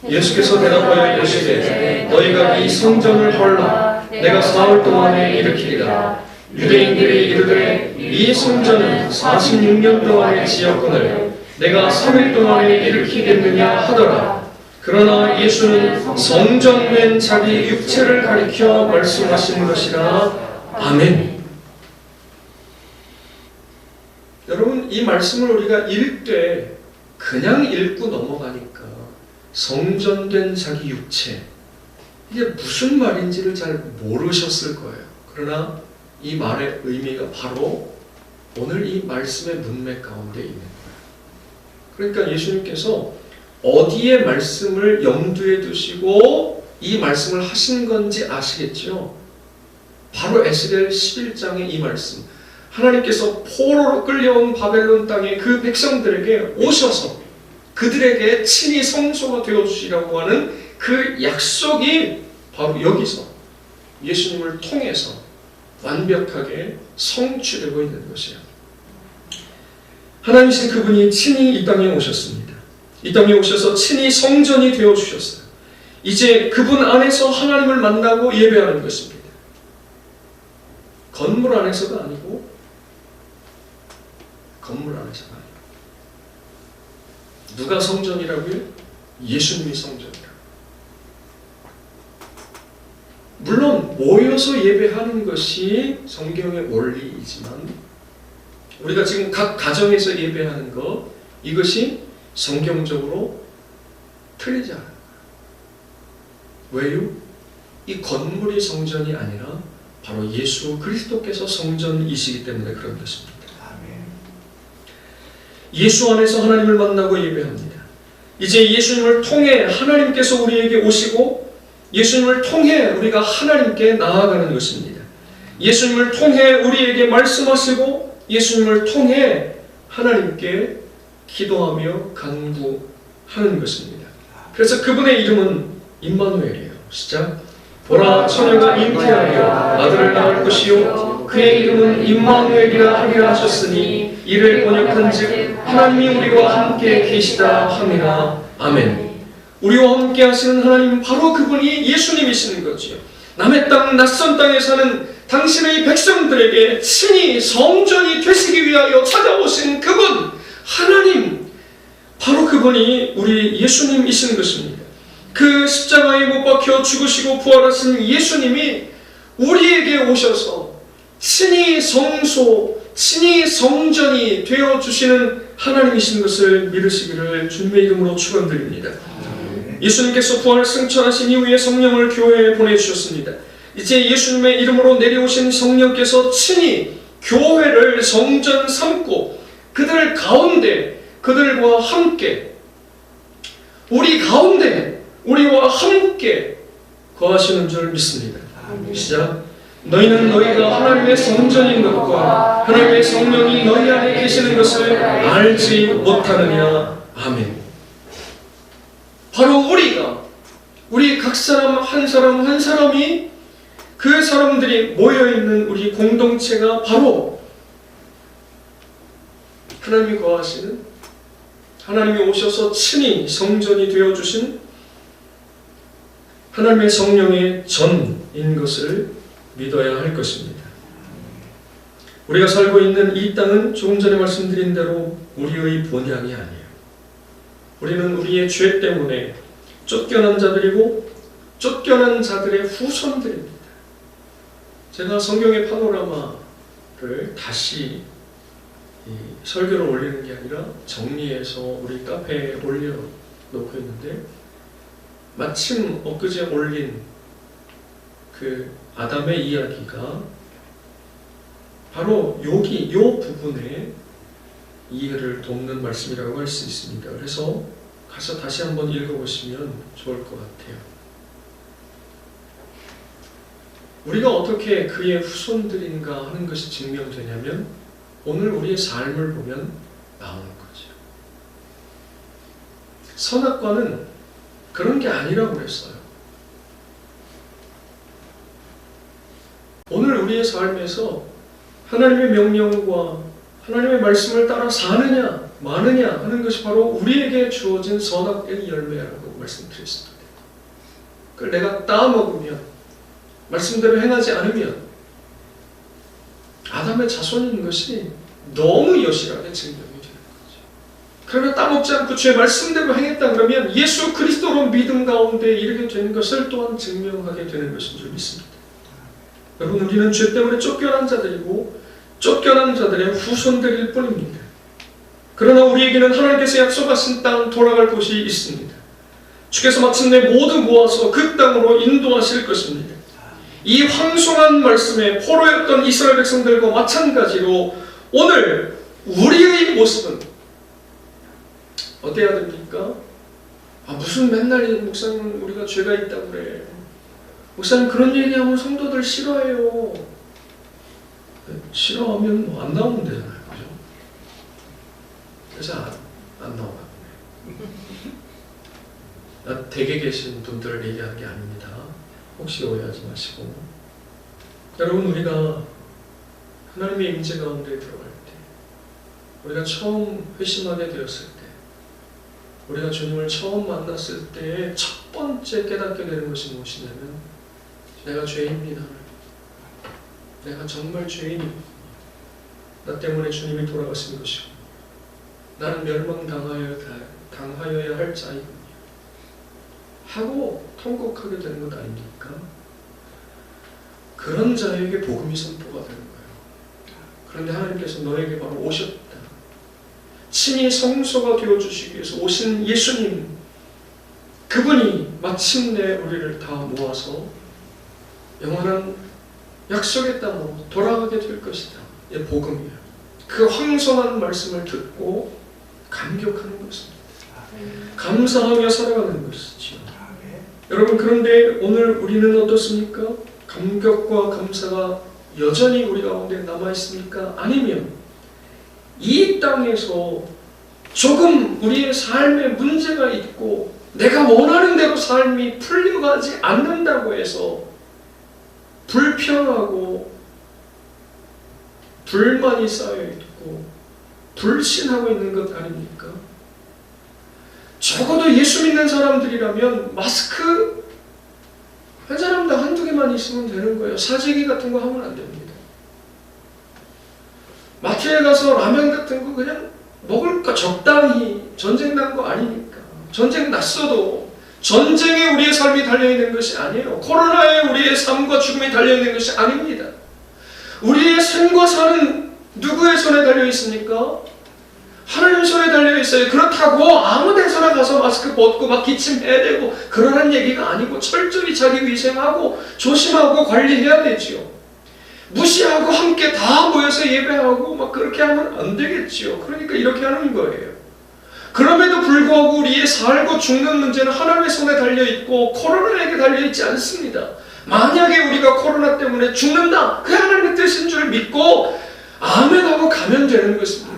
예수께서 대답하여 이르시되 너희가 이 성전을 헐라 내가 사흘 동안에 일으키리라. 유대인들이 이르되 이 성전은 46년 동안에 지었거늘 내가 3일 동안에 일으키겠느냐 하더라. 그러나 예수는 성전된 자기 육체를 가리켜 말씀하신 것이라. 아멘. 여러분, 이 말씀을 우리가 읽되 그냥 읽고 넘어가니까 성전된 자기 육체, 이게 무슨 말인지를 잘 모르셨을 거예요. 그러나 이 말의 의미가 바로 오늘 이 말씀의 문맥 가운데 있는 거예요. 그러니까 예수님께서 어디에 말씀을 염두에 두시고 이 말씀을 하신 건지 아시겠죠? 바로 에스겔 11장의 이 말씀. 하나님께서 포로로 끌려온 바벨론 땅에 그 백성들에게 오셔서 그들에게 친히 성소가 되어주시라고 하는 그 약속이 바로 여기서 예수님을 통해서 완벽하게 성취되고 있는 것이에요. 하나님이신 그분이 친히 이 땅에 오셨습니다. 이 땅에 오셔서 친히 성전이 되어주셨어요. 이제 그분 안에서 하나님을 만나고 예배하는 것입니다. 건물 안에서가 아니고 건물 안에서가 아니고 누가 성전이라고요? 예수님이 성전이라고. 물론 모여서 예배하는 것이 성경의 원리이지만 우리가 지금 각 가정에서 예배하는 것, 이것이 성경적으로 틀리지 않아요. 왜요? 이 건물이 성전이 아니라 바로 예수 그리스도께서 성전이시기 때문에 그런 것입니다. 예수 안에서 하나님을 만나고 예배합니다. 이제 예수님을 통해 하나님께서 우리에게 오시고 예수님을 통해 우리가 하나님께 나아가는 것입니다. 예수님을 통해 우리에게 말씀하시고 예수님을 통해 하나님께 기도하며 간구하는 것입니다. 그래서 그분의 이름은 임마누엘이에요. 시작. 보라, 처녀가 잉태하여 아들을 낳을 것이요 그의 이름은 임마누엘이라 하리라 하셨으니 이를 번역한즉 하나님이 우리와 함께 계시다 함이라. 아멘. 우리와 함께 하시는 하나님, 바로 그분이 예수님이시는 거지요. 남의 땅, 낯선 땅에 사는 당신의 백성들에게 친히 성전이 되시기 위하여 찾아오신 그분, 하나님, 바로 그분이 우리 예수님이시는 것입니다. 그 십자가에 못 박혀 죽으시고 부활하신 예수님이 우리에게 오셔서 친히 성소, 친히 성전이 되어주시는 하나님이신 것을 믿으시기를 주님의 이름으로 축원드립니다. 예수님께서 부활 승천하신 이후에 성령을 교회에 보내주셨습니다. 이제 예수님의 이름으로 내려오신 성령께서 친히 교회를 성전 삼고 그들 가운데 그들과 함께 우리 가운데 우리와 함께 거하시는 줄 믿습니다. 시작. 너희는 너희가 하나님의 성전인 것과 하나님의 성령이 너희 안에 계시는 것을 알지 못하느냐. 아멘. 바로 우리 각 사람 한 사람이 그 사람들이 모여있는 우리 공동체가 바로 하나님이 거하시는, 하나님이 오셔서 친히 성전이 되어주신 하나님의 성령의 전인 것을 믿어야 할 것입니다. 우리가 살고 있는 이 땅은 조금 전에 말씀드린 대로 우리의 본향이 아니에요. 우리는 우리의 죄 때문에 쫓겨난 자들이고 쫓겨난 자들의 후손들입니다. 제가 성경의 파노라마를 다시 설교를 올리는 게 아니라 정리해서 우리 카페에 올려놓고 있는데, 마침 엊그제 올린 그 아담의 이야기가 바로 이 부분에 이해를 돕는 말씀이라고 할 수 있습니다. 그래서 가서 다시 한번 읽어보시면 좋을 것 같아요. 우리가 어떻게 그의 후손들인가 하는 것이 증명되냐면 오늘 우리의 삶을 보면 나오는 거죠. 선악과는 그런 게 아니라고 그랬어요. 오늘 우리의 삶에서 하나님의 명령과 하나님의 말씀을 따라 사느냐 마느냐 하는 것이 바로 우리에게 주어진 선악의 열매라고 말씀드렸습니다. 그걸 내가 따먹으면, 말씀대로 행하지 않으면 아담의 자손인 것이 너무 여실하게 증명이 되는 거죠. 그러나 따먹지 않고 주의 말씀대로 행했다 그러면 예수 그리스도로 믿음 가운데 이르게 되는 것을 또한 증명하게 되는 것인 줄 믿습니다. 여러분, 우리는 죄 때문에 쫓겨난 자들이고 쫓겨난 자들의 후손들일 뿐입니다. 그러나 우리에게는 하나님께서 약속하신 땅 돌아갈 곳이 있습니다. 주께서 마침내 모두 모아서 그 땅으로 인도하실 것입니다. 이 황송한 말씀에 포로였던 이스라엘 백성들과 마찬가지로 오늘 우리의 모습은 어때야 됩니까? 무슨 맨날 목사님 우리가 죄가 있다고 그래. 목사님 그런 얘기하면 성도들 싫어해요. 싫어하면 뭐 안 나오면 되잖아요. 그죠? 그래서 안 나오나 보네. 댁에 계신 분들을 얘기하는 게 아닙니다. 혹시 오해하지 마시고. 여러분, 우리가 하나님의 임재 가운데 들어갈 때, 우리가 처음 회심하게 되었을 때, 우리가 주님을 처음 만났을 때 첫 번째 깨닫게 되는 것이 무엇이냐면 내가 죄인입니다. 내가 정말 죄인입니다. 나 때문에 주님이 돌아가신 것이고 나는 멸망당하여야 할 자이군요 하고 통곡하게 되는 것 아닙니까? 그런 자에게 복음이 선포가 되는 거예요. 그런데 하나님께서 너에게 바로 오셨다. 친히 성소가 되어주시기 위해서 오신 예수님, 그분이 마침내 우리를 다 모아서 영원한 약속의 땅으로 돌아가게 될 것이다. 이 복음이에요. 그 황송한 말씀을 듣고 감격하는 것입니다. 감사하며 살아가는 것이죠. 여러분, 그런데 오늘 우리는 어떻습니까? 감격과 감사가 여전히 우리 가운데 남아있습니까? 아니면 이 땅에서 조금 우리의 삶에 문제가 있고 내가 원하는 대로 삶이 풀려가지 않는다고 해서 불평하고 불만이 쌓여있고 불신하고 있는 것 아닙니까? 적어도 예수 믿는 사람들이라면 마스크 한 사람당 한두 개만 있으면 되는 거예요. 사재기 같은 거 하면 안 됩니다. 마트에 가서 라면 같은 거 그냥 먹을 거 적당히, 전쟁 난 거 아니니까. 전쟁 났어도 전쟁에 우리의 삶이 달려있는 것이 아니에요. 코로나에 우리의 삶과 죽음이 달려있는 것이 아닙니다. 우리의 생과 사는 누구의 손에 달려있습니까? 하나님 손에 달려있어요. 그렇다고 아무 데서나 가서 마스크 벗고 막 기침해야 되고 그러는 얘기가 아니고 철저히 자기 위생하고 조심하고 관리해야 되지요. 무시하고 함께 다 모여서 예배하고 막 그렇게 하면 안 되겠지요. 그러니까 이렇게 하는 거예요. 그럼에도 불구하고 우리의 살고 죽는 문제는 하나님의 손에 달려있고 코로나에게 달려있지 않습니다. 만약에 우리가 코로나 때문에 죽는다, 그 하나님의 뜻인 줄 믿고 아멘하고 가면 되는 것입니다.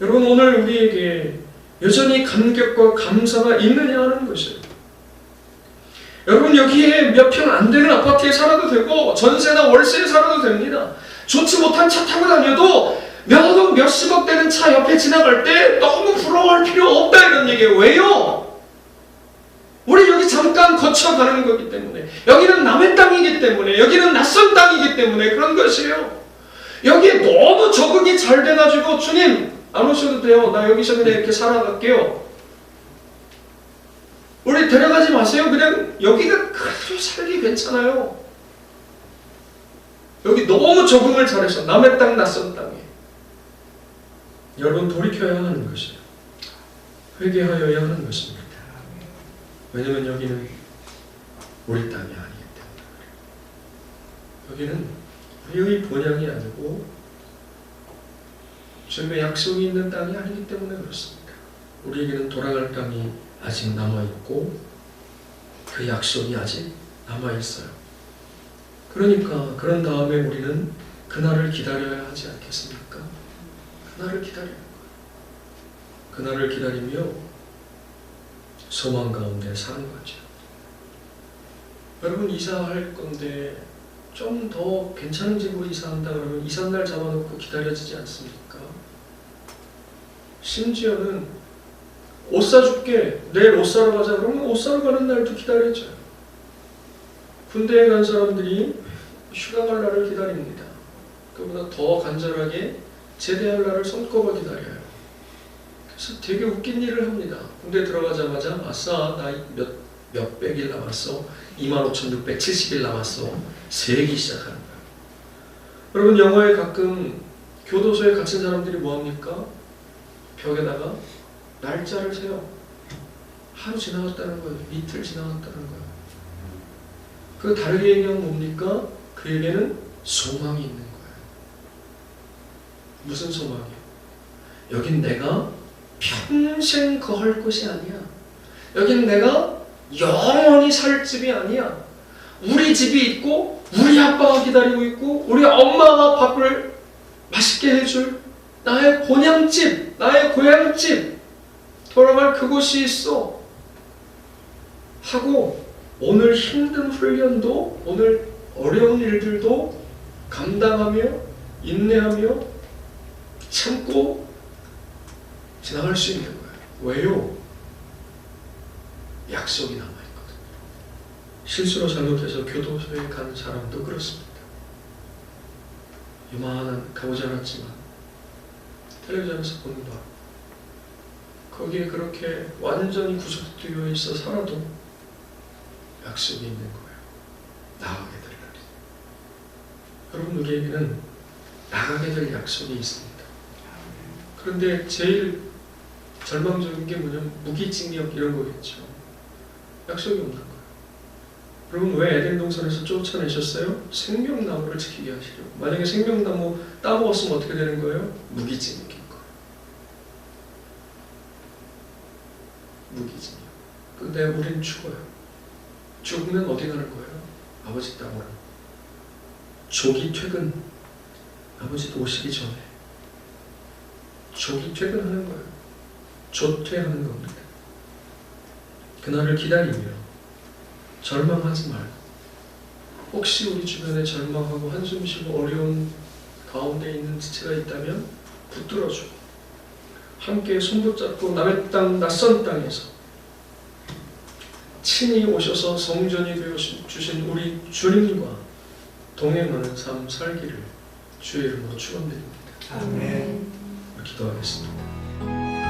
여러분, 오늘 우리에게 여전히 감격과 감사가 있느냐 하는 것이에요. 여러분, 여기에 몇 평 안 되는 아파트에 살아도 되고 전세나 월세에 살아도 됩니다. 좋지 못한 차 타고 다녀도 몇십억 되는 차 옆에 지나갈 때 너무 부러워할 필요 없다 이런 얘기예요. 왜요? 우리 여기 잠깐 거쳐가는 거기 때문에, 여기는 남의 땅이기 때문에, 여기는 낯선 땅이기 때문에 그런 것이에요. 여기에 너무 적응이 잘 돼가지고 주님 안 오셔도 돼요. 나 여기서 그냥 이렇게 살아갈게요. 우리 데려가지 마세요. 그냥 여기가 그래도 살기 괜찮아요. 여기 너무 적응을 잘해서 남의 땅, 낯선 땅에. 여러분, 돌이켜야 하는 것이에요. 회개하여야 하는 것입니다. 왜냐하면 여기는 우리 땅이 아니기 때문에. 여기는 우리의 본향이 아니고 주님의 약속이 있는 땅이 아니기 때문에 그렇습니다. 우리에게는 돌아갈 땅이 아직 남아있고 그 약속이 아직 남아있어요. 그러니까 그런 다음에 우리는 그날을 기다려야 하지 않겠습니까? 그날을 기다려야 해요. 그날을 기다리며 소망 가운데 사는 거죠. 여러분, 이사할 건데 좀 더 괜찮은 집으로 이사한다 그러면 이삿날 잡아놓고 기다려지지 않습니까? 심지어는 옷 사줄게, 내일 옷 사러 가자 그러면 옷 사러 가는 날도 기다려져요. 군대에 간 사람들이 휴가 갈 날을 기다립니다. 그보다 더 간절하게 제대할 날을 손꼽아 기다려요. 그래서 되게 웃긴 일을 합니다. 군대 들어가자마자 아싸, 나 몇백일 남았어, 25,670일 남았어, 세기 시작하는 거예요. 여러분, 영화에 가끔 교도소에 갇힌 사람들이 뭐합니까? 벽에다가 날짜를 세요. 하루 지나갔다는 거예요. 이틀 지나갔다는 거예요. 그 다르게 얘기하면 뭡니까? 그에게는 소망이 있는 거예요. 무슨 소망이에요? 여긴 내가 평생 거할 곳이 아니야. 여긴 내가 영원히 살 집이 아니야. 우리 집이 있고 우리 아빠가 기다리고 있고 우리 엄마가 밥을 맛있게 해줄 나의 본향집, 나의 고향집, 돌아갈 그곳이 있어 하고 오늘 힘든 훈련도, 오늘 어려운 일들도 감당하며 인내하며 참고 지나갈 수 있는 거예요. 왜요? 약속이 남아있거든요. 실수로 잘못해서 교도소에 간 사람도 그렇습니다. 요만한, 가보지 않았지만 텔레비전에서 보는 바 거기에 그렇게 완전히 구속되어 있어 살아도 약속이 있는 거예요. 나가게 될 날이. 여러분, 우리에게는 나가게 될 약속이 있습니다. 그런데 제일 절망적인 게 뭐냐면 무기징역 이런 거겠죠. 약속이 없는 거예요. 여러분, 왜 에덴 동산에서 쫓아내셨어요? 생명나무를 지키게 하시려고. 만약에 생명나무 따먹었으면 어떻게 되는 거예요? 무기징역인 거예요. 무기징역. 근데 우린 죽어요. 죽으면 어디 가는 거예요? 아버지 땅으로. 조기 퇴근. 아버지도 오시기 전에 조기 퇴근하는 거예요. 조퇴하는 겁니다. 그날을 기다리며 절망하지 말고, 혹시 우리 주변에 절망하고 한숨 쉬고 어려운 가운데 있는 지체가 있다면 붙들어주고 함께 손붙잡고 남의 땅, 낯선 땅에서 친히 오셔서 성전이 되어주신 우리 주님과 동행하는 삶 살기를 주의 이름으로 축원드립니다. 아멘. 기도하겠습니다.